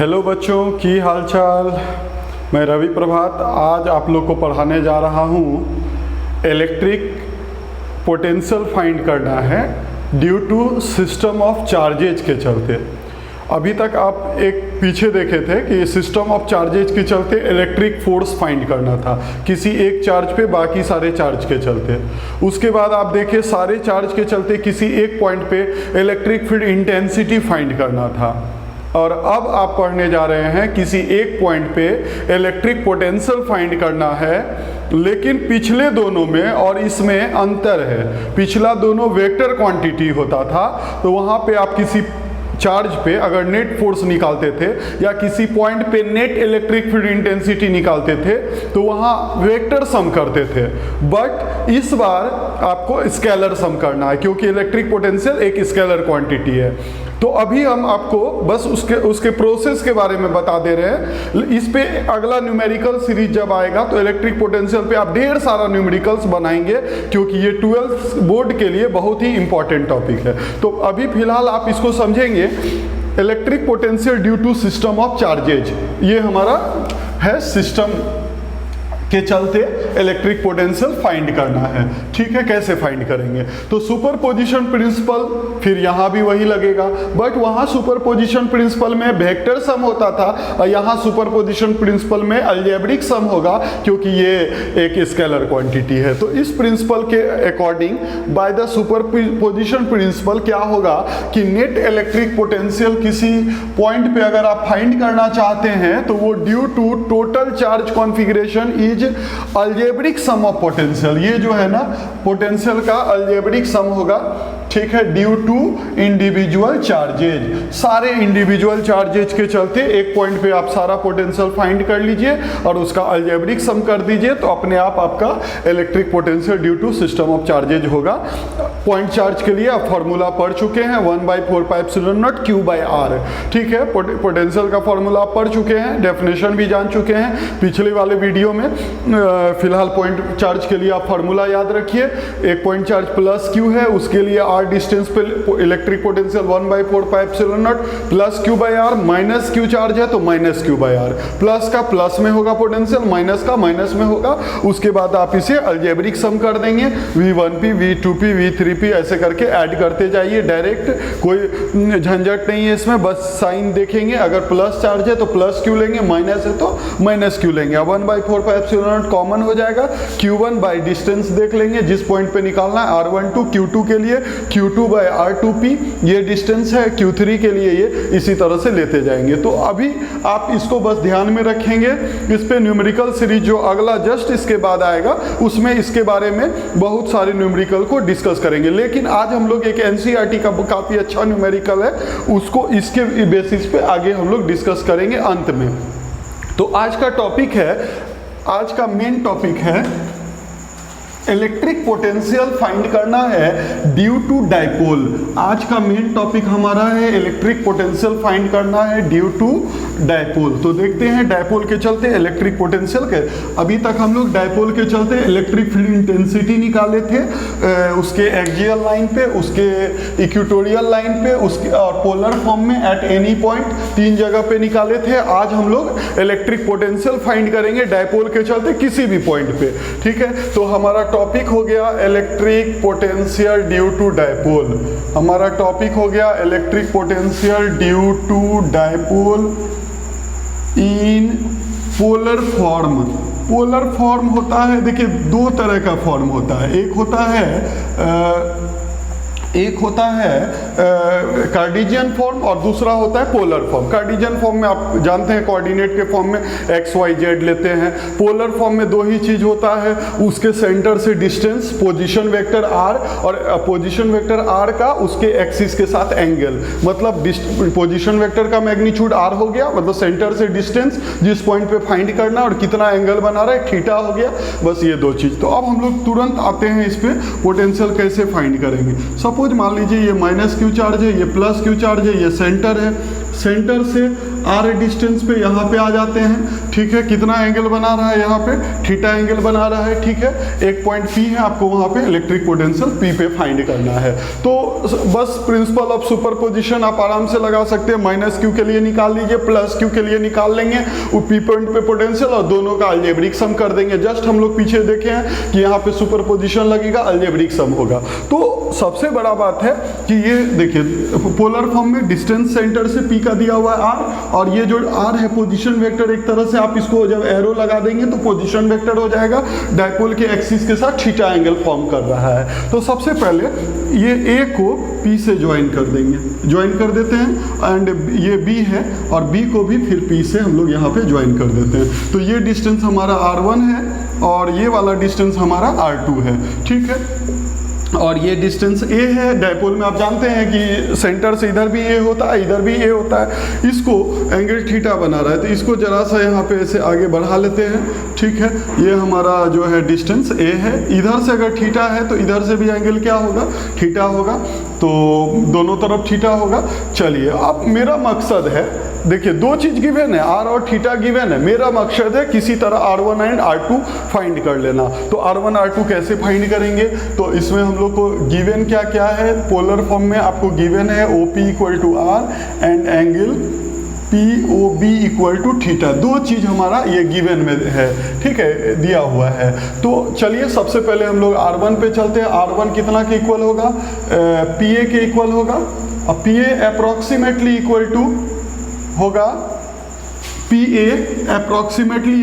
Hello बच्चों की हाल चाल। मैं रवि प्रभात आज आप लोग को पढ़ाने जा रहा हूँ। इलेक्ट्रिक पोटेंशियल फाइंड करना है due to system of charges के चलते। अभी तक आप एक पीछे देखे थे कि सिस्टम ऑफ चार्जेज के चलते इलेक्ट्रिक फोर्स फाइंड करना था किसी एक चार्ज पे बाकी सारे चार्ज के चलते। उसके बाद आप देखिए सारे चार्ज के चलते किसी एक पॉइंट पे इलेक्ट्रिक फील्ड इंटेंसिटी फाइंड करना था। और अब आप पढ़ने जा रहे हैं किसी एक पॉइंट पे इलेक्ट्रिक पोटेंशियल फाइंड करना है, लेकिन पिछले दोनों में और इसमें अंतर है। पिछला दोनों वेक्टर क्वांटिटी होता था, तो वहाँ पे आप किसी चार्ज पे अगर नेट फोर्स निकालते थे या किसी पॉइंट पे नेट इलेक्ट्रिक फील्ड इंटेंसिटी निकालते थे तो वहाँ वेक्टर सम करते थे। बट इस बार आपको स्केलर सम करना है, क्योंकि इलेक्ट्रिक पोटेंशियल एक स्केलर क्वांटिटी है। तो अभी हम आपको बस उसके प्रोसेस के बारे में बता दे रहे हैं। इस पे अगला न्यूमेरिकल सीरीज जब आएगा तो इलेक्ट्रिक पोटेंशियल पे आप ढेर सारा न्यूमेरिकल्स बनाएंगे, क्योंकि ये 12th बोर्ड के लिए बहुत ही इंपॉर्टेंट टॉपिक है। तो अभी फिलहाल आप इसको समझेंगे electric potential due to system of charges. ये हमारा है सिस्टम के चलते इलेक्ट्रिक पोटेंशियल फाइंड करना है। ठीक है, कैसे फाइंड करेंगे? तो सुपरपोजिशन प्रिंसिपल फिर यहाँ भी वही लगेगा, बट वहाँ सुपरपोजिशन प्रिंसिपल में वेक्टर सम होता था और यहाँ सुपरपोजिशन प्रिंसिपल में अलजेब्रिक सम होगा, क्योंकि ये एक स्केलर क्वांटिटी है। तो इस प्रिंसिपल के according by the superposition principle क्या होगा कि नेट इलेक्ट्रिक पोटेंशियल किसी पॉइंट पे अगर आप फाइंड करना चाहते हैं तो वो due to total charge configuration is algebraic sum of potential. ये जो है ना पोटेंशियल का अलजेब्रिक सम होगा, ठीक है, ड्यू टू इंडिविजुअल चार्जेज। सारे इंडिविजुअल चार्जेज के चलते एक पॉइंट पे आप सारा पोटेंशियल फाइंड कर लीजिए और उसका अलजेब्रिक सम कर दीजिए, तो अपने आप आपका electric potential due to system of charges होगा। पॉइंट चार्ज के लिए आप फॉर्मूला पढ़ चुके हैं 1/4πε0 Q/r। ठीक है, पोटेंशियल का फॉर्मूला आप पढ़ चुके हैं, डेफिनेशन भी जान चुके हैं पिछले वाले वीडियो में। फिलहाल पॉइंट चार्ज के लिए आप फॉर्मूला याद रखिए। एक पॉइंट चार्ज प्लस क्यू है, उसके लिए आर डिस्टेंस पे electric potential 1/4πε0 plus Q/r, minus Q charge है तो माइनस Q/r। प्लस का प्लस में होगा पोटेंशियल, माइनस का माइनस में होगा। उसके बाद आप इसे अलजेब्रिक सम कर देंगे, V1p, V2p, V3p ऐसे करके ऐड करते जाइए डायरेक्ट। कोई झंझट नहीं है इसमें, बस साइन देखेंगे। अगर प्लस चार्ज है तो प्लस क्यू लेंगे, माइनस है तो माइनस क्यू लेंगे। 1/4πε0 कॉमन हो जाएगा। Q1 बाई डिस्टेंस देख लेंगे जिस पॉइंट पे निकालना है, R12 Q2 के लिए Q2/R2p ये डिस्टेंस है, Q3 के लिए ये इसी तरह से लेते जाएंगे। तो अभी आप इसको बस ध्यान में रखेंगे। इस पे न्यूमेरिकल सीरीज जो अगला जस्ट इसके बाद आएगा उसमें इसके बारे में बहुत सारे न्यूमेरिकल को डिस्कस करेंगे। लेकिन आज हम लोग एक एनसीईआरटी का काफ़ी अच्छा न्यूमेरिकल है, उसको इसके बेसिस पे आगे हम लोग डिस्कस करेंगे अंत में। तो आज का टॉपिक है, आज का मेन टॉपिक है इलेक्ट्रिक पोटेंशियल फाइंड करना है ड्यू टू डाइपोल। आज का मेन टॉपिक हमारा है इलेक्ट्रिक पोटेंशियल फाइंड करना है ड्यू टू डाइपोल। तो देखते हैं डाइपोल के चलते इलेक्ट्रिक पोटेंशियल के। अभी तक हम लोग डाइपोल के चलते इलेक्ट्रिक फील्ड इंटेंसिटी निकाले थे, उसके एक्सियल लाइन पे, उसके इक्वेटोरियल लाइन पे, उसके और पोलर फॉर्म में एट एनी पॉइंट, तीन जगह पे निकाले थे। आज हम लोग इलेक्ट्रिक पोटेंशियल फाइंड करेंगे डाइपोल के चलते किसी भी पॉइंट पे। ठीक है, तो हमारा टॉपिक हो गया electric potential due to dipole. हमारा टॉपिक हो गया electric potential due to dipole in polar form. Polar form होता है, देखिए दो तरह का फॉर्म होता है। एक होता है कार्टेशियन फॉर्म और दूसरा होता है पोलर फॉर्म। कार्टेशियन फॉर्म में आप जानते हैं कोऑर्डिनेट के फॉर्म में XYZ लेते हैं। पोलर फॉर्म में दो ही चीज होता है, उसके सेंटर से डिस्टेंस पोजीशन वेक्टर r और पोजीशन वेक्टर r का उसके एक्सिस के साथ एंगल। मतलब पोजीशन वेक्टर का मैग्नीट्यूड r हो गया, मतलब सेंटर से डिस्टेंस जिस पॉइंट पे फाइंड करना और कितना एंगल बना रहा है थीटा हो गया। बस ये दो चीज। तो अब हम लोग तुरंत आते हैं इस पे पोटेंशियल कैसे फाइंड करेंगे। सपोज मान लीजिए ये माइनस क्यू चार्ज है, ये प्लस क्यू चार्ज है, ये सेंटर है। सेंटर से आर डिस्टेंस पे यहाँ पे आ जाते हैं, ठीक है। कितना एंगल बना रहा है यहाँ पे, थीटा एंगल बना रहा है, ठीक है। एक पॉइंट पी है, आपको वहाँ पे इलेक्ट्रिक पोटेंशियल पी पे फाइंड करना है। तो बस प्रिंसिपल ऑफ सुपरपोजिशन आप आराम से लगा सकते हैं, माइनस क्यू के लिए निकाल लीजिए, प्लस क्यू के लिए निकाल लेंगे वो पी पॉइंट पे पोटेंशियल, और दोनों का अलजेब्रिक सम कर देंगे। जस्ट हम लोग पीछे देखे हैं कि यहाँ पे सुपरपोजिशन लगेगा, अलजेब्रिक सम होगा। तो सबसे बड़ा बात है कि ये देखिए पोलर फॉर्म में डिस्टेंस सेंटर से पी का दिया हुआ है आर, और ये जो आर है पोजीशन वेक्टर, एक तरह से आप इसको जब एरो लगा देंगे तो पोजीशन वेक्टर हो जाएगा, डायपोल के एक्सिस के साथ थीटा एंगल फॉर्म कर रहा है। तो सबसे पहले ये ए को पी से ज्वाइन कर देंगे, ज्वाइन कर देते हैं, एंड ये बी है और बी को भी फिर पी से हम लोग यहाँ पे ज्वाइन कर देते हैं। तो ये डिस्टेंस हमारा r1 है और ये वाला डिस्टेंस हमारा r2 है, ठीक है। और ये डिस्टेंस a है, डायपोल में आप जानते हैं कि सेंटर से इधर भी a होता है, इधर भी a होता है। इसको एंगल थीटा बना रहा है, तो इसको जरा सा यहाँ पे ऐसे आगे बढ़ा लेते हैं, ठीक है। ये हमारा जो है डिस्टेंस a है, इधर से अगर थीटा है तो इधर से भी एंगल क्या होगा, थीटा होगा, तो दोनों तरफ थीटा होगा। चलिए, अब मेरा मकसद है, देखिए दो चीज गिवन है, आर और थीटा गिवन है, मेरा मकसद है किसी तरह r1 एंड r2 फाइंड कर लेना। तो r1 r2 कैसे फाइंड करेंगे, तो इसमें हम लोग को गिवन क्या क्या है, पोलर फॉर्म में आपको गिवन है OP equal to r and angle POB equal to theta. दो चीज हमारा ये गिवन में है, ठीक है, दिया हुआ है। तो चलिए सबसे पहले हम लोग r1 पे चलते हैं। r1 कितना के इक्वल होगा, PA के इक्वल होगा, और PA अप्रोक्सीमेटली इक्वल टू होगा, PA अप्रोक्सीमेटली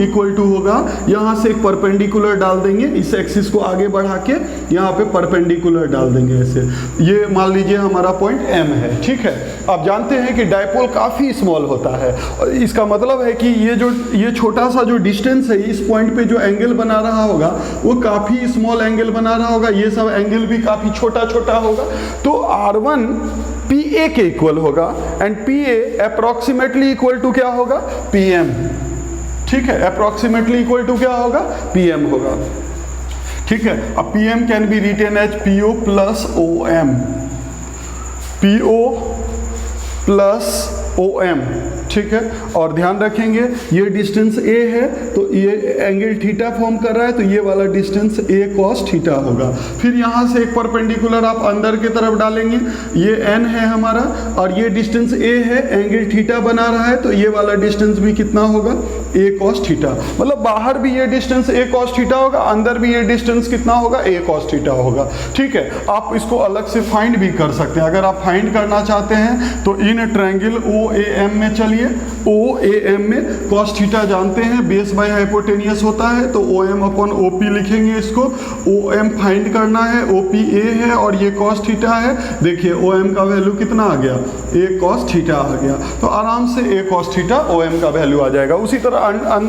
इक्वल टू होगा, यहाँ से एक परपेंडिकुलर डाल देंगे, इस एक्सिस को आगे बढ़ा के यहाँ पे परपेंडिकुलर डाल देंगे ऐसे। ये मान लीजिए हमारा पॉइंट M है, ठीक है। आप जानते हैं कि डायपोल काफ़ी स्मॉल होता है, और इसका मतलब है कि ये छोटा सा जो डिस्टेंस है, इस पॉइंट पे जो एंगल बना रहा होगा वो काफ़ी स्मॉल एंगल बना रहा होगा, ये सब एंगल भी काफ़ी छोटा छोटा होगा। तो R1 PA के इक्वल होगा and PA approximately equal to क्या होगा, PM, ठीक है। अप्रोक्सीमेटली इक्वल टू क्या होगा, PM होगा, ठीक है। अब PM can be written as PO plus OM, PO plus OM, ठीक है। और ध्यान रखेंगे ये डिस्टेंस A है तो ये एंगल थीटा फॉर्म कर रहा है, तो ये वाला डिस्टेंस A cos थीटा होगा। फिर यहाँ से एक परपेंडिकुलर आप अंदर की तरफ डालेंगे, ये N है हमारा और ये डिस्टेंस A है, एंगल थीटा बना रहा है, तो ये वाला डिस्टेंस भी कितना होगा, A cos थीटा। मतलब बाहर भी ये डिस्टेंस A cos थीटा होगा, अंदर भी ये डिस्टेंस कितना होगा, A cos थीटा होगा, ठीक है। आप इसको अलग से फाइंड भी कर सकते हैं। अगर आप फाइंड करना चाहते हैं तो इन ट्रायंगल OAM में चलिए, OAM में cos थीटा जानते हैं बेस बाय हाइपोटेनियस होता है, तो OM अपॉन OP लिखेंगे इसको। OM फाइंड करना है, OP A है और ये cos थीटा है। देखिए OM का वैल्यू कितना आ गया, A cos थीटा आ गया, तो आराम से A cos थीटा OM का वैल्यू आ जाएगा। उसी तरह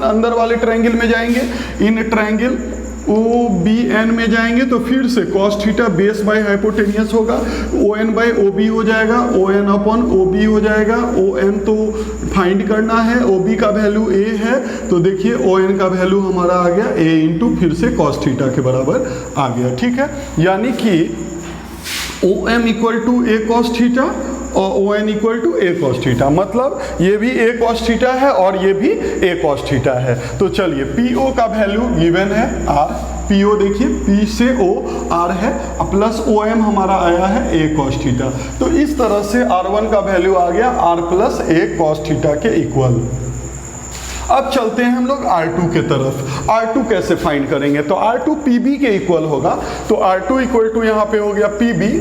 अंदर वाले ट्रायंगल में जाएंगे, इन ट्रायंगल OBN में जाएंगे तो फिर से cos theta base by hypotenuse होगा, ON बाय OB हो जाएगा, ON अपॉन OB हो जाएगा। OM तो फाइंड करना है, OB का वैल्यू A है, तो देखिए ON का वैल्यू हमारा आ गया A इंटू फिर से cos थीटा के बराबर आ गया, ठीक है। यानी कि OM equal to A cos theta और ON equal to A cos theta, मतलब ये भी A cos थीटा है और ये भी A cos थीटा है। तो चलिए PO का वैल्यू गिवन है R, PO देखिए P से O R है, प्लस OM हमारा आया है A cos थीटा। तो इस तरह से R1 का वैल्यू आ गया R plus A cos theta के इक्वल। अब चलते हैं हम लोग R2 के तरफ। R2 कैसे फाइंड करेंगे, तो R2 PB के इक्वल होगा, तो R2 इक्वल टू यहाँ पे हो गया PB,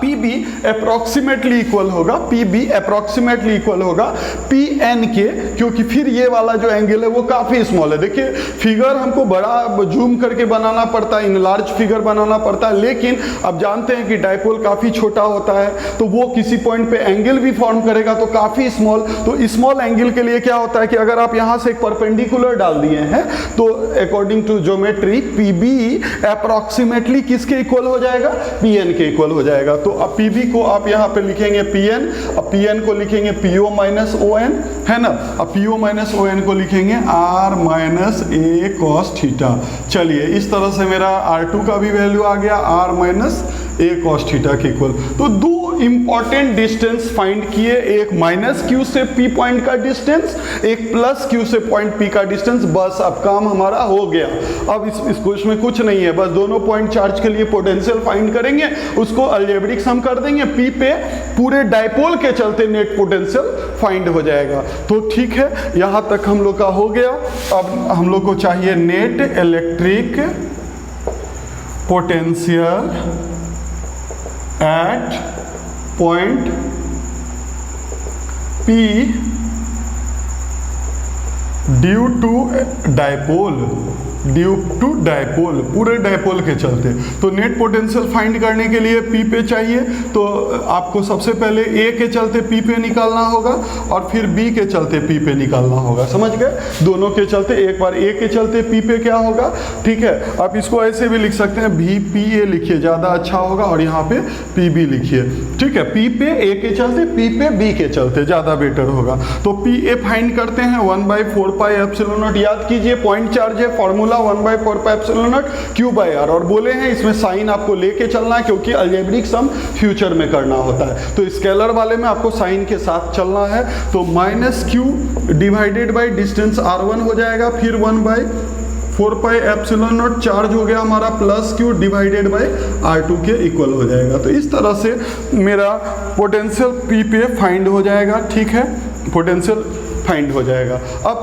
PB अप्रोक्सीमेटली इक्वल होगा, PB अप्रोक्सीमेटली इक्वल होगा PN के, क्योंकि फिर ये वाला जो एंगल है वो काफ़ी स्मॉल है। देखिए फिगर हमको बड़ा जूम करके बनाना पड़ता है, इन लार्ज फिगर बनाना पड़ता है, लेकिन अब जानते हैं कि डायपोल काफ़ी छोटा होता है, तो वो किसी पॉइंट पे एंगल भी फॉर्म करेगा तो काफ़ी स्मॉल। तो स्मॉल एंगल के लिए क्या होता है कि अगर आप यहाँ से एक परपेंडिकुलर डाल दिए हैं तो according to geometry PB approximately किसके इक्वल हो जाएगा, PN के इक्वल हो जाएगा। तो अब PB को आप यहाँ पे लिखेंगे PN, अब PN को लिखेंगे PO माइनस ON, है ना। अब PO माइनस ON को लिखेंगे R minus A cos theta. चलिए इस तरह से मेरा R2 का भी वैल्यू आ गया R माइनस ए कॉस थीटा के इक्वल। तो दो इंपॉर्टेंट डिस्टेंस फाइंड किए, एक माइनस क्यू से पी पॉइंट का डिस्टेंस, एक प्लस क्यू से पॉइंट पी का डिस्टेंस। बस अब काम हमारा हो गया। अब इसको इसमें कुछ नहीं है, बस दोनों पॉइंट चार्ज के लिए पोटेंशियल फाइंड करेंगे, उसको अलजेब्रिक सम कर देंगे, पी पे पूरे डायपोल के चलते नेट पोटेंशियल फाइंड हो जाएगा। तो ठीक है, यहां तक हम लोग का हो गया। अब हम लोग को चाहिए net electric potential at point P due to dipole, पूरे डायपोल के चलते। तो नेट पोटेंशियल फाइंड करने के लिए P पे चाहिए, तो आपको सबसे पहले A के चलते P पे निकालना होगा और फिर B के चलते P पे निकालना होगा। समझ गए? दोनों के चलते, एक बार A के चलते P पे क्या होगा, ठीक है। आप इसको ऐसे भी लिख सकते हैं, VPA लिखिए, ज़्यादा अच्छा होगा, और यहाँ पे PB लिखिए, ठीक है। P पे A के चलते, P पे B के चलते, ज़्यादा बेटर होगा। तो PA फाइंड करते हैं 1/4 पाई एप्सिलॉन नॉट। याद कीजिए पॉइंट चार्ज है, formula 1/4 pi epsilon not Q by R, और बोले हैं इसमें साइन आपको लेके चलना है क्योंकि अलजेब्रिक सम फ्यूचर में करना होता है। तो स्केलर वाले में आपको साइन के साथ चलना है। तो -Q divided by distance R1 हो जाएगा, फिर 1/4 पाई एप्सिलॉन नॉट चार्ज हो गया हमारा, plus Q divided by R2 के इक्वल हो जाएगा। तो इस तरह से मेरा पोटेंशियल P पे फाइंड हो जाएगा, ठीक है, पोटेंशियल फाइंड हो जाएगा। अब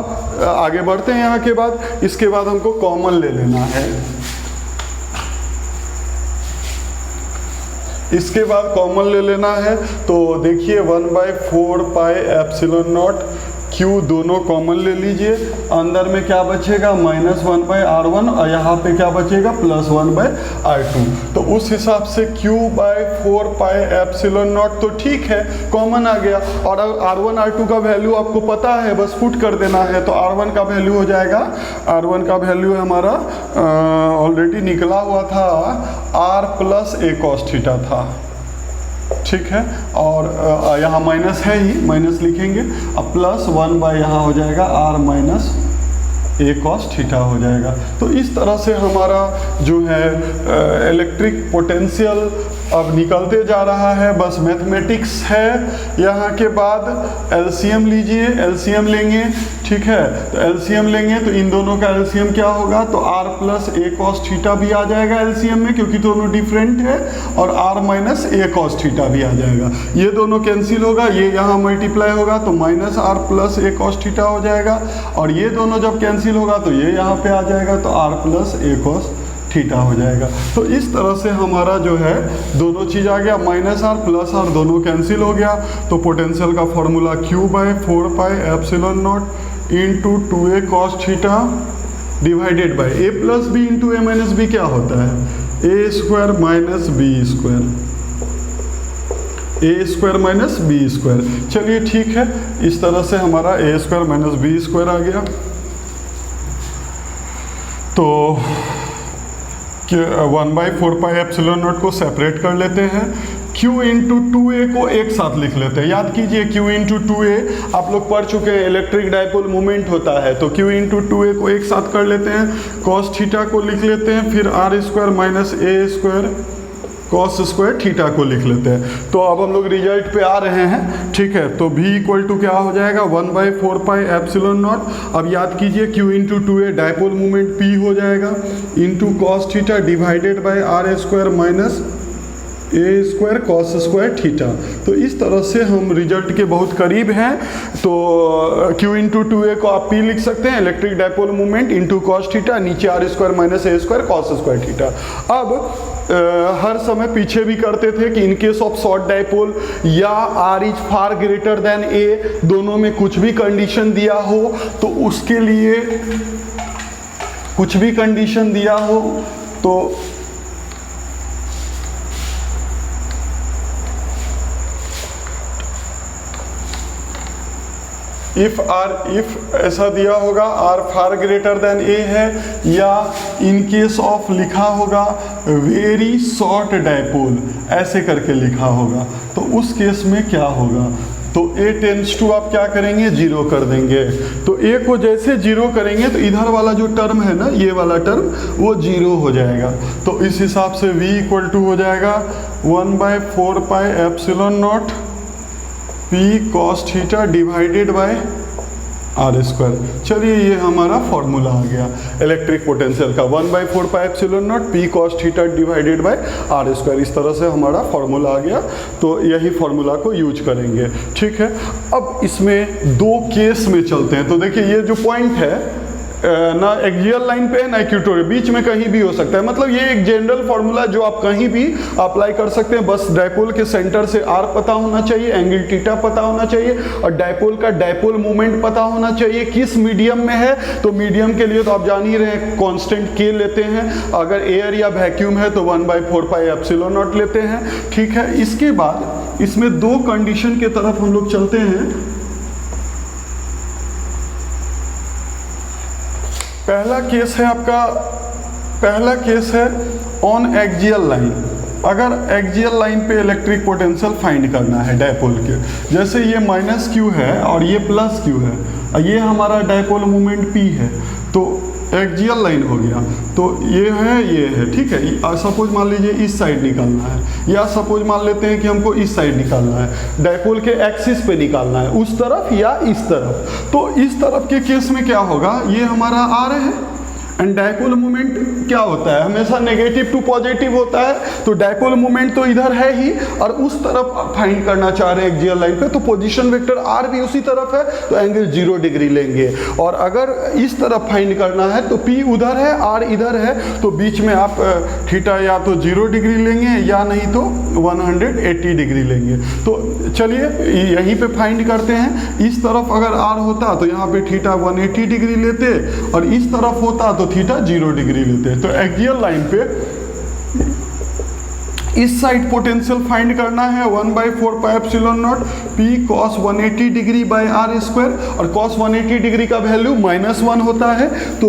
आगे बढ़ते हैं यहाँ के बाद। इसके बाद हमको कॉमन ले लेना है। इसके बाद कॉमन ले लेना है, तो देखिए 1/4 पाई एप्सिलॉन नॉट Q दोनों कॉमन ले लीजिए। अंदर में क्या बचेगा, -1/R1, और यहाँ पे क्या बचेगा, +1/R2। तो उस हिसाब से Q/4 पाई एप्सिलॉन नॉट तो ठीक है, कॉमन आ गया। और R1 R2 का वैल्यू आपको पता है, बस पुट कर देना है। तो R1 का वैल्यू हो जाएगा, R1 का वैल्यू हमारा ऑलरेडी निकला हुआ था, R + A cos थीटा था, ठीक है। और यहाँ माइनस है ही, माइनस लिखेंगे, अब +1 यहाँ हो जाएगा R - A cos थीटा हो जाएगा। तो इस तरह से हमारा जो है इलेक्ट्रिक पोटेंशियल अब निकलते जा रहा है। बस मैथमेटिक्स है। यहाँ के बाद एलसीएम लीजिए, एलसीएम लेंगे, ठीक है। तो एलसीएम लेंगे तो इन दोनों का एलसीएम क्या होगा, तो R + A cos थीटा भी आ जाएगा एलसीएम में, क्योंकि दोनों डिफरेंट है, और R - A cos थीटा भी आ जाएगा। ये दोनों कैंसिल होगा, ये यहाँ मल्टीप्लाई होगा तो -R + A cos थीटा हो जाएगा, और ये दोनों जब कैंसिल होगा तो ये यहाँ पे आ जाएगा, तो R + A cos थीटा हो जाएगा। तो इस तरह से हमारा जो है दोनों चीज़ आ गया, -R + R दोनों कैंसिल हो गया। तो पोटेंशियल का formula Q/4 pi epsilon not into 2A cos थीटा divided by A + B into A - B क्या होता है, A² - B², A² - B²। चलिए ठीक है, इस तरह से हमारा A² - B² आ गया। तो 1/4 पाई एप्सिलॉन नॉट को सेपरेट कर लेते हैं, Q × 2A को एक साथ लिख लेते हैं। याद कीजिए Q × 2A आप लोग पढ़ चुके हैं, इलेक्ट्रिक डायपोल मूवमेंट होता है। तो Q × 2A को एक साथ कर लेते हैं, cos थीटा को लिख लेते हैं, फिर R² - A² cos² थीटा को लिख लेते हैं। तो अब हम लोग रिजल्ट पे आ रहे हैं, ठीक है। तो V = क्या हो जाएगा, 1/4 पाई एप्सिलॉन नॉट। अब याद कीजिए Q × 2A dipole movement P हो जाएगा, इंटू cos थीटा divided by R² - A² cos² theta. तो इस तरह से हम रिजल्ट के बहुत करीब हैं। तो Q × 2A को आप P लिख सकते हैं, electric dipole movement, into cos theta, नीचे R² - A² cos² थीटा। अब हर समय पीछे भी करते थे कि in case of short dipole या R is far greater than A, दोनों में कुछ भी कंडीशन दिया हो, तो उसके लिए कुछ भी कंडीशन दिया हो तो इफ ऐसा दिया होगा R far greater than A है, या इन केस ऑफ लिखा होगा वेरी शॉर्ट डायपोल, ऐसे करके लिखा होगा, तो उस केस में क्या होगा, तो a टेंस टू आप क्या करेंगे, जीरो कर देंगे। तो a को जैसे जीरो करेंगे तो इधर वाला जो टर्म है ना, ये वाला टर्म वो जीरो हो जाएगा। तो इस हिसाब से v इक्वल टू हो जाएगा 1/4 pi epsilon naught p cos थीटा डिवाइडेड बाय आर स्क्वायर। चलिए ये हमारा फॉर्मूला आ गया इलेक्ट्रिक पोटेंशियल का, 1/4 pi epsilon naught p cos थीटा डिवाइडेड बाय आर स्क्वायर। इस तरह से हमारा फॉर्मूला आ गया। तो यही फॉर्मूला को यूज करेंगे, ठीक है। अब इसमें दो केस में चलते हैं। तो देखिए ये जो पॉइंट है ना एक्सियल लाइन पे है ना इक्वेटोरियल, बीच में कहीं भी हो सकता है। मतलब ये एक जनरल फॉर्मूला जो आप कहीं भी अप्लाई कर सकते हैं। बस डायपोल के सेंटर से आर पता होना चाहिए, एंगल थीटा पता होना चाहिए और डायपोल का डायपोल मोमेंट पता होना चाहिए किस मीडियम में है। तो मीडियम के लिए तो आप जान ही रहे हैं कांस्टेंट के लेते हैं, अगर एयर या वैक्यूम है तो 1/4 पाई एप्सिलॉन नॉट लेते हैं, ठीक है। इसके बाद इसमें दो कंडीशन के तरफ हम लोग चलते हैं। पहला केस है ऑन एक्सियल लाइन। अगर एक्सियल लाइन पे इलेक्ट्रिक पोटेंशियल फाइंड करना है डायपोल के, जैसे ये माइनस क्यू है और ये प्लस क्यू है, ये हमारा डायपोल मोमेंट पी है, तो एक्सियल लाइन हो गया। तो ये है, ठीक है। सपोज मान लीजिए इस साइड निकालना है, या सपोज मान लेते हैं कि हमको इस साइड निकालना है, डायपोल के एक्सिस पे निकालना है, उस तरफ या इस तरफ। तो इस तरफ के केस में क्या होगा, ये हमारा आर है एंड डायपोल मोमेंट क्या होता है, हमेशा नेगेटिव टू पॉजिटिव होता है। तो डायपोल मोमेंट तो इधर है ही और उस तरफ फाइंड करना चाह रहे हैं एक्सियल लाइन पे, तो पोजीशन वेक्टर आर भी उसी तरफ है, तो एंगल 0 डिग्री लेंगे। और अगर इस तरफ फाइंड करना है तो पी उधर है, आर इधर है, तो बीच में आप थीटा या तो 0 डिग्री लेंगे या नहीं तो 180 डिग्री लेंगे। तो चलिए यहीं पे फाइंड करते हैं। इस तरफ अगर आर होता तो यहाँ पे थीटा 180 डिग्री लेते और इस तरफ होता तो थीटा 0 डिग्री लेते हैं। तो एक्सियल लाइन पे इस साइड पोटेंशियल फाइंड करना है 1/4 pi epsilon naught p cos 180 degree by r square, और cos 180 डिग्री का वैल्यू -1 होता है। तो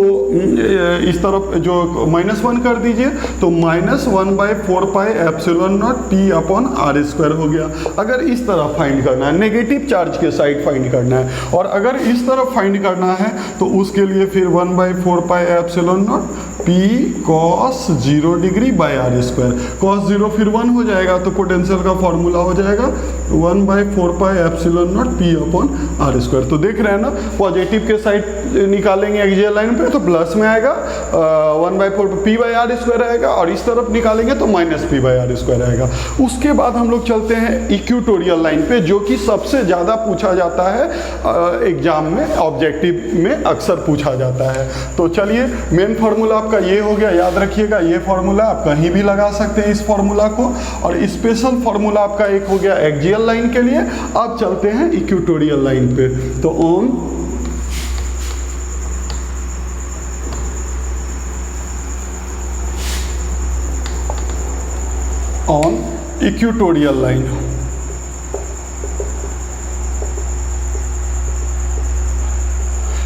इस तरफ जो -1 कर दीजिए, तो -1/4 pi epsilon naught p upon r square हो गया। अगर इस तरफ फाइंड करना है, नेगेटिव चार्ज के साइड फाइंड करना है, और अगर इस तरफ फाइंड करना है तो उसके लिए फिर 1/4 pi epsilon naught p cos 0 degree by r square. cos 0 फिर 1 हो जाएगा, तो पोटेंशियल का फॉर्मूला हो जाएगा 1/4 pi epsilon naught p upon r square. तो देख रहे हैं ना, पॉजिटिव के साइड निकालेंगे एक्सियल लाइन पे तो प्लस में आएगा 1/4 p बाई आर स्क्वायर आएगा, और इस तरफ निकालेंगे तो -p बाई आर स्क्वायर आएगा। उसके बाद हम लोग चलते हैं इक्वेटोरियल लाइन पे, जो कि सबसे ज़्यादा पूछा जाता है एग्जाम में, ऑब्जेक्टिव में अक्सर पूछा जाता है। तो चलिए मेन फार्मूला आपका ये हो गया, याद रखिएगा ये फार्मूला आप कहीं भी लगा सकते हैं इस फार्मूला को। और स्पेशल फार्मूला आपका एक हो गया एक्सियल लाइन के लिए। अब चलते हैं इक्वेटोरियल लाइन पे। तो on equatorial line,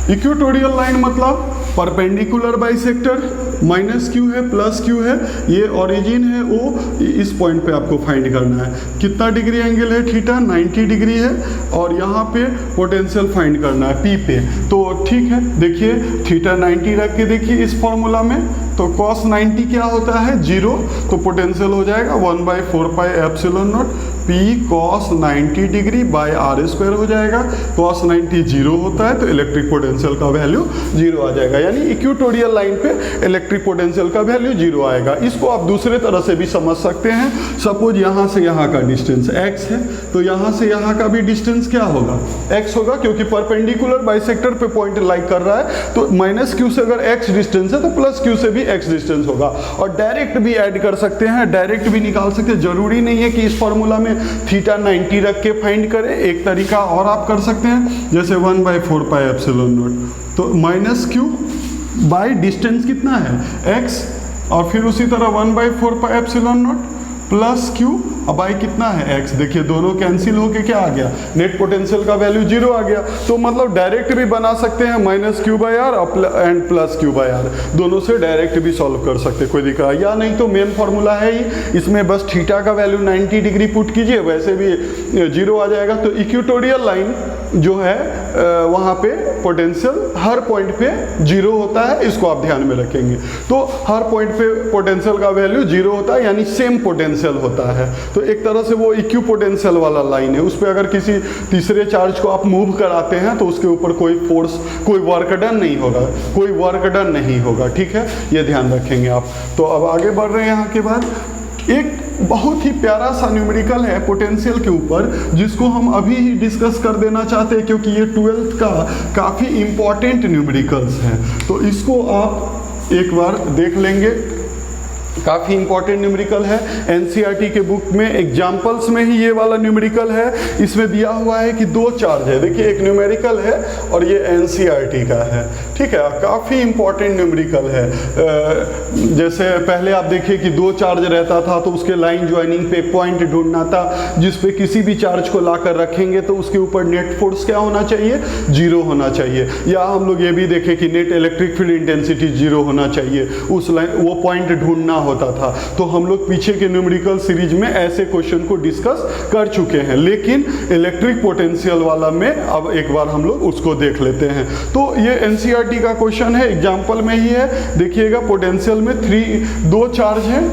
equatorial line मतलब परपेंडिकुलर बाइसेक्टर, माइनस क्यू है प्लस क्यू है, ये ओरिजिन है ओ, इस पॉइंट पे आपको फाइंड करना है। कितना डिग्री एंगल है, थीटा 90 डिग्री है, और यहाँ पे पोटेंशियल फाइंड करना है पी पे। तो ठीक है, देखिए थीटा 90 रख के देखिए इस फॉर्मूला में, तो cos 90 क्या होता है 0, तो पोटेंशियल हो जाएगा 1/4 pi epsilon naught p cos 90 degree by r square हो जाएगा। cos 90 0 होता है तो इलेक्ट्रिक पोटेंशियल का वैल्यू 0 आ जाएगा, यानी इक्वेटोरियल लाइन पे इलेक्ट्रिक पोटेंशियल का वैल्यू 0 आएगा। इसको आप दूसरे तरह से भी समझ सकते हैं। सपोज यहाँ से यहाँ का डिस्टेंस x है, तो यहाँ से यहाँ का भी डिस्टेंस क्या होगा, x होगा, क्योंकि परपेंडिकुलर बाइसेक्टर पे पॉइंट लाइक कर रहा है। तो -q से अगर x डिस्टेंस है तो +q से भी x डिस्टेंस होगा। और डायरेक्ट भी ऐड कर सकते हैं, डायरेक्ट भी निकाल सकते हैं, जरूरी नहीं है कि इस फॉर्मूला में थीटा 90 रख के फाइंड करें। एक तरीका और आप कर सकते हैं, जैसे 1/4 पाई एप्सिलॉन नॉट, तो -q बाय डिस्टेंस कितना है x, और फिर उसी तरह 1/4 पाई एप्सिलॉन नॉट +q अब आई कितना है x, देखिए दोनों कैंसिल होके क्या आ गया, नेट पोटेंशियल का वैल्यू 0 आ गया। तो मतलब डायरेक्ट भी बना सकते हैं -q/r एंड +q/r, दोनों से डायरेक्ट भी सॉल्व कर सकते, कोई दिक्कत या नहीं तो मेन फॉर्मूला है ही, इसमें बस थीटा का वैल्यू 90 डिग्री पुट कीजिए, वैसे भी 0 आ जाएगा। तो इक्वेटोरियल लाइन जो है वहाँ पे पोटेंशियल हर पॉइंट पे 0 होता है, इसको आप ध्यान में रखेंगे। तो हर पॉइंट पे पोटेंशियल का वैल्यू 0 होता है, यानी सेम पोटेंशियल होता है। तो एक तरह से वो इक्यू पोटेंशियल वाला लाइन है, उस पर अगर किसी तीसरे चार्ज को आप मूव कराते हैं तो उसके ऊपर कोई फोर्स, कोई वर्क डन नहीं होगा, कोई वर्क डन नहीं होगा, ठीक है, ये ध्यान रखेंगे आप। तो अब आगे बढ़ रहे हैं। यहाँ के बाद एक बहुत ही प्यारा सा न्यूमेरिकल है पोटेंशियल के ऊपर, जिसको हम अभी ही डिस्कस कर देना चाहते हैं, क्योंकि ये 12th का काफ़ी इम्पॉर्टेंट न्यूमेरिकल्स हैं। तो इसको आप एक बार देख लेंगे, काफ़ी इंपॉर्टेंट न्यूमेरिकल है। एनसीईआरटी के बुक में एग्जाम्पल्स में ही ये वाला न्यूमेरिकल है। इसमें दिया हुआ है कि 2 चार्ज है, देखिए एक न्यूमेरिकल है और ये एनसीईआरटी का है, ठीक है, काफ़ी इंपॉर्टेंट न्यूमेरिकल है। जैसे पहले आप देखिए कि 2 चार्ज रहता था तो उसके लाइन ज्वाइनिंग पे पॉइंट ढूंढना था, जिस पे किसी भी चार्ज को लाकर रखेंगे तो उसके ऊपर नेट फोर्स क्या होना चाहिए, 0 होना चाहिए। या हम लोग ये भी देखें कि नेट इलेक्ट्रिक फील्ड इंटेंसिटी 0 होना चाहिए, उस लाइन वो पॉइंट ढूंढना होता था। तो हम लोग पीछे के न्यूमेरिकल सीरीज में ऐसे क्वेश्चन को डिस्कस कर चुके हैं, लेकिन इलेक्ट्रिक पोटेंशियल वाला में अब एक बार हम लोग उसको देख लेते हैं। तो ये एनसीईआरटी का क्वेश्चन है, एग्जांपल में ही है, देखिएगा पोटेंशियल में 2 चार्ज हैं,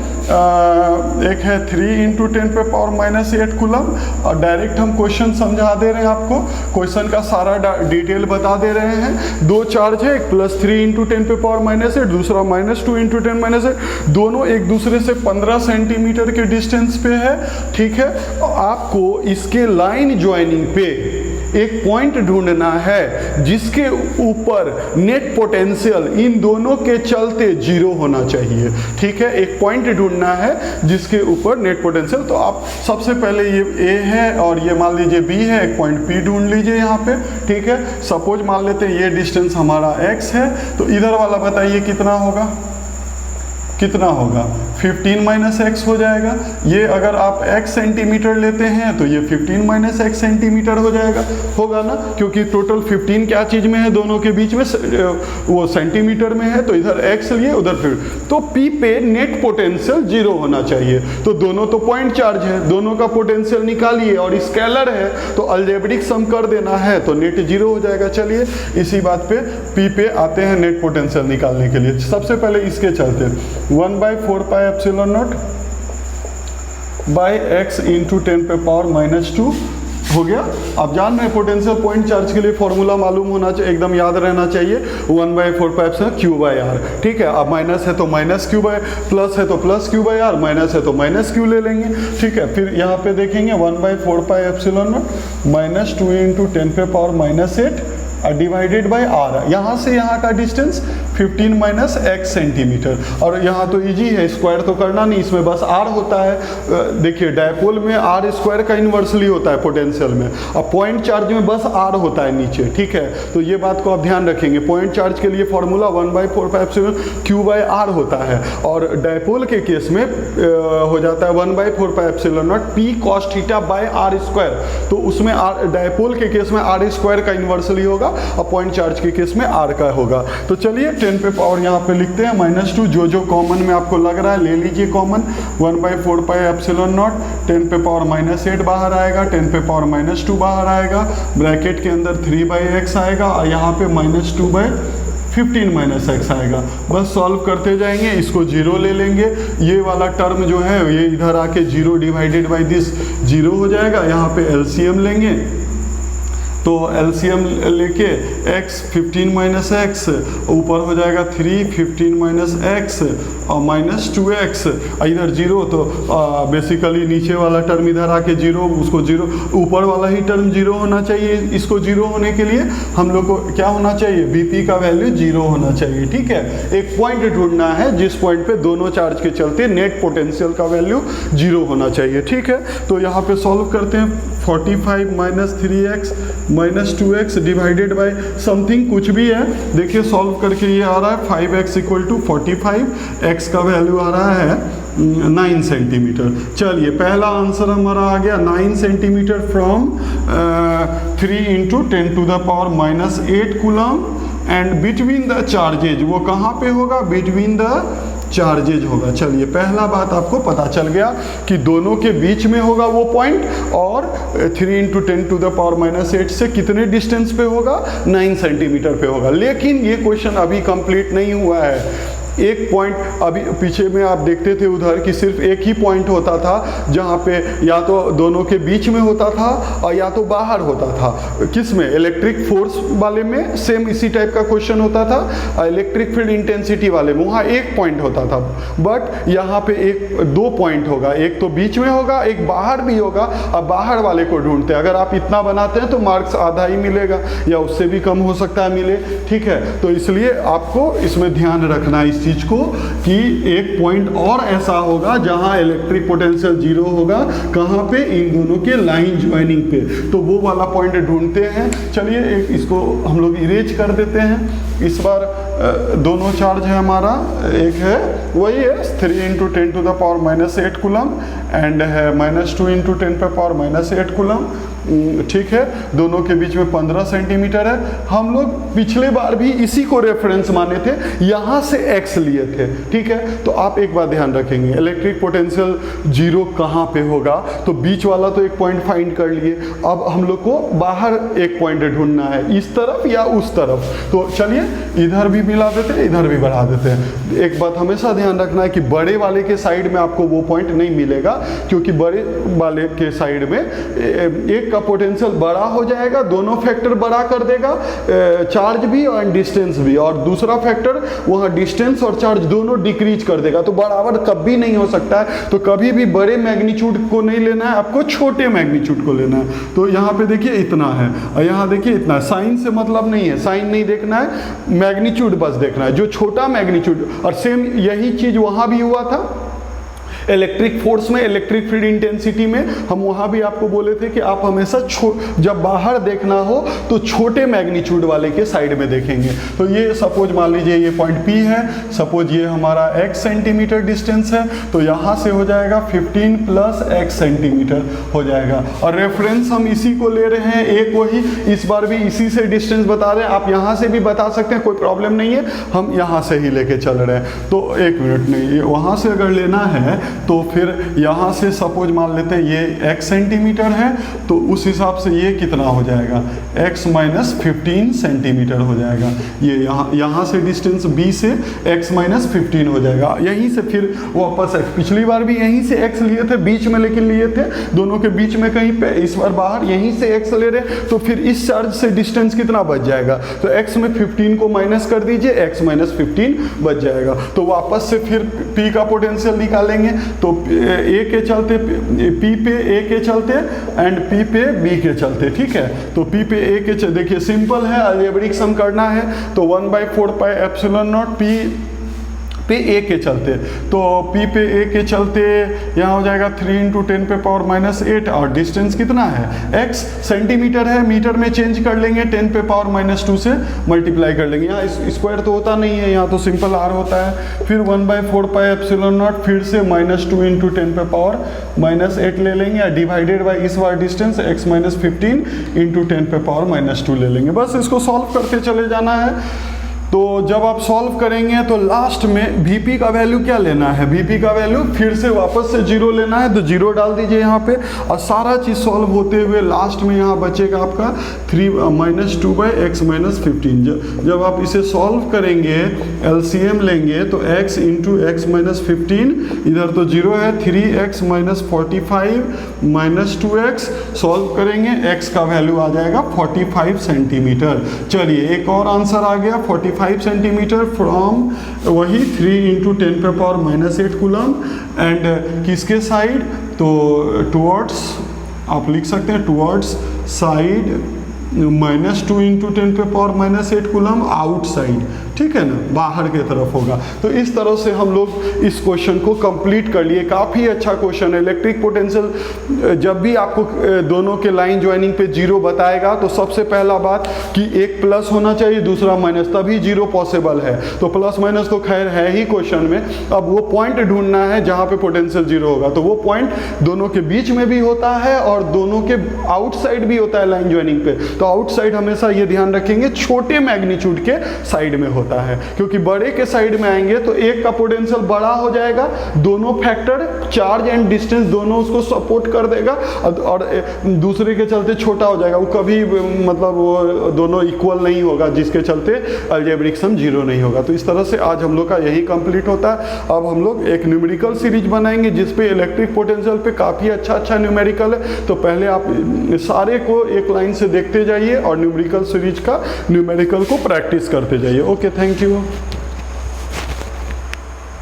एक है 3 × 10⁻⁻8 कूलम, और डायरेक्ट हम क्वेश्चन समझा दे रहे हैं आपको, क्वेश्चन का सारा डिटेल बता दे रहे हैं। 2 चार्ज है, एक +3 × 10⁻⁻8, दूसरा -2 × 10⁻8, दोनों एक दूसरे से 15 सेंटीमीटर के डिस्टेंस पे है, ठीक है। आपको इसके लाइन ज्वाइनिंग पे एक पॉइंट ढूंढना है जिसके ऊपर नेट पोटेंशियल इन दोनों के चलते 0 होना चाहिए, ठीक है। एक पॉइंट ढूंढना है जिसके ऊपर नेट पोटेंशियल, तो आप सबसे पहले ये A है और ये मान लीजिए B है, एक पॉइंट P ढूंढ लीजिए यहाँ पे, ठीक है। सपोज मान लेते हैं ये डिस्टेंस हमारा x है, तो इधर वाला बताइए कितना होगा, कितना होगा, 15 - x हो जाएगा। ये अगर आप x सेंटीमीटर लेते हैं तो ये 15 - x सेंटीमीटर हो जाएगा, होगा ना, क्योंकि टोटल 15 क्या चीज़ में है, दोनों के बीच में वो सेंटीमीटर में है, तो इधर x लिए उधर फिर, तो P पे नेट पोटेंशियल 0 होना चाहिए। तो दोनों तो पॉइंट चार्ज है, दोनों का पोटेंशियल निकालिए, और स्केलर है तो अलजेब्रिक सम कर देना है, तो नेट 0 हो जाएगा। चलिए इसी बात पे P पे आते हैं नेट पोटेंशियल निकालने के लिए। सबसे पहले इसके चलते 1/4πε0 बाई x × 10⁻⁻2 हो गया। अब जान रहे हैं पोटेंशियल पॉइंट चार्ज के लिए फॉर्मूला मालूम होना चाहिए, एकदम याद रहना चाहिए, 1/4πε ठीक है। अब माइनस है तो -q, प्लस है तो +q/r, माइनस है तो -q ले लेंगे, ठीक है। फिर यहाँ पे देखेंगे 1/4πε0 -2 × 10⁻⁸ डिवाइडेड बाय r, यहाँ से यहाँ का डिस्टेंस 15 - x सेंटीमीटर, और यहाँ तो इजी है, स्क्वायर तो करना नहीं, इसमें बस r होता है। देखिए डायपोल में r² का इन्वर्सली होता है पोटेंशियल में, अब पॉइंट चार्ज में बस r होता है नीचे, ठीक है। तो ये बात को आप ध्यान रखेंगे, पॉइंट चार्ज के लिए फॉर्मूला 1/4πε q/r होता है, और डायपोल के केस में हो जाता है 1/4πε0 p cos θ/r², तो उसमें डायपोल के केस में r² का इन्वर्सली होगा, अब पॉइंट चार्ज के केस में r का होगा। तो चलिए 10 पे पावर यहाँ पे लिखते हैं -2, जो कॉमन में आपको लग रहा है ले लीजिए कॉमन, 1/4πε0 10 पे पावर -8 बाहर आएगा, 10 पे पावर -2 बाहर आएगा, ब्रैकेट के अंदर 3/x आएगा, और यहाँ पे -2/15 - x आएगा। बस सॉल्व करते जाएंगे, इसको 0 ले लेंगे, ये वाला टर्म जो है ये इधर आके 0 डिवाइडेड बाई दिस 0 हो जाएगा। यहाँ पे एलसीएम लेंगे, तो एलसीएम लेके x 15 - x ऊपर हो जाएगा 3 15 - x और -2x, इधर 0, तो बेसिकली नीचे वाला टर्म इधर आके 0, उसको 0, ऊपर वाला ही टर्म 0 होना चाहिए। इसको 0 होने के लिए हम लोग को क्या होना चाहिए, बीपी का वैल्यू 0 होना चाहिए, ठीक है। एक पॉइंट ढूंढना है जिस पॉइंट पे दोनों चार्ज के चलते नेट पोटेंशियल का वैल्यू 0 होना चाहिए, ठीक है। तो यहाँ पे सॉल्व करते हैं, 45 - 3x -2x divided by something कुछ भी है, देखिए सॉल्व करके ये आ रहा है 5x = 45, x का वैल्यू आ रहा है 9 सेंटीमीटर। चलिए पहला आंसर हमारा आ गया 9 centimetre from 3 × 10⁻⁻8 coulomb and between the charges, वो कहाँ पे होगा, बिटवीन द चार्जेज होगा। चलिए पहला बात आपको पता चल गया कि दोनों के बीच में होगा वो पॉइंट, और 3 × 10⁻8 से कितने डिस्टेंस पे होगा, 9 सेंटीमीटर पे होगा। लेकिन ये क्वेश्चन अभी कंप्लीट नहीं हुआ है। एक पॉइंट अभी पीछे में आप देखते थे उधर कि सिर्फ एक ही पॉइंट होता था जहाँ पे या तो दोनों के बीच में होता था और या तो बाहर होता था। किस में, इलेक्ट्रिक फोर्स वाले में सेम इसी टाइप का क्वेश्चन होता था, इलेक्ट्रिक फील्ड इंटेंसिटी वाले में वहाँ एक पॉइंट होता था। बट यहाँ पे दो पॉइंट होगा, एक तो बीच में होगा, एक बाहर भी होगा। अब बाहर वाले को ढूंढते हैं। अगर आप इतना बनाते हैं तो मार्क्स आधा ही मिलेगा या उससे भी कम हो सकता है मिले, ठीक है। तो इसलिए आपको इसमें ध्यान रखना है चीज को कि एक पॉइंट और ऐसा होगा जहां इलेक्ट्रिक पोटेंशियल 0 होगा, कहां पे, इन दोनों के लाइन ज्वाइनिंग पे। तो वो वाला पॉइंट ढूंढते हैं। चलिए एक इसको हम लोग इरेज कर देते हैं। इस बार दोनों चार्ज है हमारा, एक है वही है 3 × 10⁻⁻8 कूलम एंड है -2 × 10⁻⁸ कूलम, ठीक है। दोनों के बीच में 15 सेंटीमीटर है। हम लोग पिछले बार भी इसी को रेफरेंस माने थे, यहाँ से x लिए थे, ठीक है। तो आप एक बात ध्यान रखेंगे, इलेक्ट्रिक पोटेंशियल 0 कहाँ पे होगा, तो बीच वाला तो एक पॉइंट फाइंड कर लिए। अब हम लोग को बाहर एक पॉइंट ढूंढना है, इस तरफ या उस तरफ। तो चलिए इधर भी मिला देते हैं, इधर भी बढ़ा देते हैं। एक बात हमेशा ध्यान रखना है कि बड़े वाले के साइड में आपको वो पॉइंट नहीं मिलेगा, क्योंकि बड़े वाले के साइड में एक का पोटेंशियल बड़ा हो जाएगा, दोनों फैक्टर बड़ा कर देगा, चार्ज भी और डिस्टेंस भी, और दूसरा फैक्टर वहाँ डिस्टेंस और चार्ज दोनों डिक्रीज कर देगा। तो बराबर कभी नहीं हो सकता है। तो कभी भी बड़े मैग्नीट्यूड को नहीं लेना है, आपको छोटे मैग्नीट्यूड को लेना है। तो यहाँ पे देखिए इतना है और यहाँ देखिए इतना है। साइन से मतलब नहीं है, साइन नहीं देखना है, मैग्नीट्यूड बस देखना है, जो छोटा मैग्नीट्यूड। और सेम यही चीज वहाँ भी हुआ था इलेक्ट्रिक फोर्स में, इलेक्ट्रिक फील्ड इंटेंसिटी में। हम वहाँ भी आपको बोले थे कि आप हमेशा जब बाहर देखना हो तो छोटे मैग्नीट्यूड वाले के साइड में देखेंगे। तो ये सपोज मान लीजिए ये पॉइंट P है, सपोज ये हमारा x सेंटीमीटर डिस्टेंस है, तो यहाँ से हो जाएगा 15 + x सेंटीमीटर हो जाएगा। और रेफरेंस हम इसी को ले रहे हैं, एक वही, इस बार भी इसी से डिस्टेंस बता रहे हैं। आप यहाँ से भी बता सकते हैं, कोई प्रॉब्लम नहीं है, हम यहाँ से ही लेके चल रहे हैं। तो एक मिनट नहीं, ये वहाँ से अगर लेना है तो फिर यहाँ से सपोज मान लेते हैं ये x सेंटीमीटर है, तो उस हिसाब से ये कितना हो जाएगा, x - 15 सेंटीमीटर हो जाएगा। ये यहाँ से डिस्टेंस b से x - 15 हो जाएगा। यहीं से फिर वापस x, पिछली बार भी यहीं से x लिए थे बीच में, लेकिन लिए थे दोनों के बीच में कहीं पे, इस बार बाहर यहीं से x ले रहे। तो फिर इस चार्ज से डिस्टेंस कितना बच जाएगा, तो x में 15 को माइनस कर दीजिए, x - 15 बच जाएगा। तो वापस से फिर p का पोटेंशियल निकालेंगे। तो A के चलते P पे A के चलते एंड P पे B के चलते, ठीक है। तो P पे A के चलते, देखिए सिंपल है, अलजेब्रिक सम करना है तो 1/4πε0 P पे A के चलते, तो P पे A के चलते यहाँ हो जाएगा 3 × 10⁻⁻8 और डिस्टेंस कितना है, x सेंटीमीटर है, मीटर में चेंज कर लेंगे, 10⁻⁻2 से मल्टीप्लाई कर लेंगे। यहाँ स्क्वायर तो होता नहीं है, यहाँ तो सिंपल r होता है। फिर 1/4πε0 फिर से -2 × 10⁻⁻8 ले लेंगे, डिवाइडेड बाई इस बार डिस्टेंस x - 15 × 10⁻⁻2 ले लेंगे। बस इसको सॉल्व करते चले जाना है। तो जब आप सॉल्व करेंगे तो लास्ट में Vp का वैल्यू क्या लेना है, Vp का वैल्यू फिर से वापस से 0 लेना है, तो 0 डाल दीजिए यहाँ पे। और सारा चीज़ सॉल्व होते हुए लास्ट में यहाँ बचेगा आपका 3 - 2/x - 15। जब आप इसे सॉल्व करेंगे, LCM लेंगे, तो x × x - 15, इधर तो 0 है, 3x - 45 - 2x, सॉल्व करेंगे, x का वैल्यू आ जाएगा 45 सेंटीमीटर। चलिए एक और आंसर आ गया, 45 सेंटीमीटर फ्रॉम वही 3 × 10⁻⁻8 कूलम एंड किसके साइड, तो टुवर्ड्स, आप लिख सकते हैं towards side -2 into 10⁻⁸ coulomb outside, ठीक है ना, बाहर के तरफ होगा। तो इस तरह से हम लोग इस क्वेश्चन को कंप्लीट कर लिए। काफ़ी अच्छा क्वेश्चन है। इलेक्ट्रिक पोटेंशियल जब भी आपको दोनों के लाइन ज्वाइनिंग पे जीरो बताएगा तो सबसे पहला बात कि एक प्लस होना चाहिए, दूसरा माइनस, तभी जीरो पॉसिबल है। तो प्लस माइनस तो खैर है ही क्वेश्चन में। अब वो पॉइंट ढूंढना है जहाँ पे पोटेंशियल जीरो होगा। तो वो पॉइंट दोनों के बीच में भी होता है और दोनों के आउटसाइड भी होता है लाइन ज्वाइनिंग पे। तो आउटसाइड हमेशा ये ध्यान रखेंगे छोटे मैग्नीट्यूड के साइड में होता है, क्योंकि बड़े के साइड में आएंगे तो एक का पोटेंशियल बड़ा हो जाएगा, दोनों फैक्टर चार्ज एंड डिस्टेंस दोनों उसको सपोर्ट कर देगा, और दूसरे के चलते छोटा हो जाएगा। वो कभी मतलब वो दोनों इक्वल नहीं होगा, जिसके चलते अलजेब्रिक सम जीरो नहीं होगा। तो इस तरह से आज हम लोग का यही कंप्लीट होता है। अब हम लोग एक न्यूमेरिकल सीरीज बनाएंगे जिसपे इलेक्ट्रिक पोटेंशियल पे काफ़ी अच्छा न्यूमेरिकल है। तो पहले आप सारे को एक लाइन से देखते जाइए और न्यूमेरिकल सीरीज का न्यूमेरिकल को प्रैक्टिस करते जाइए। Okay, thank you.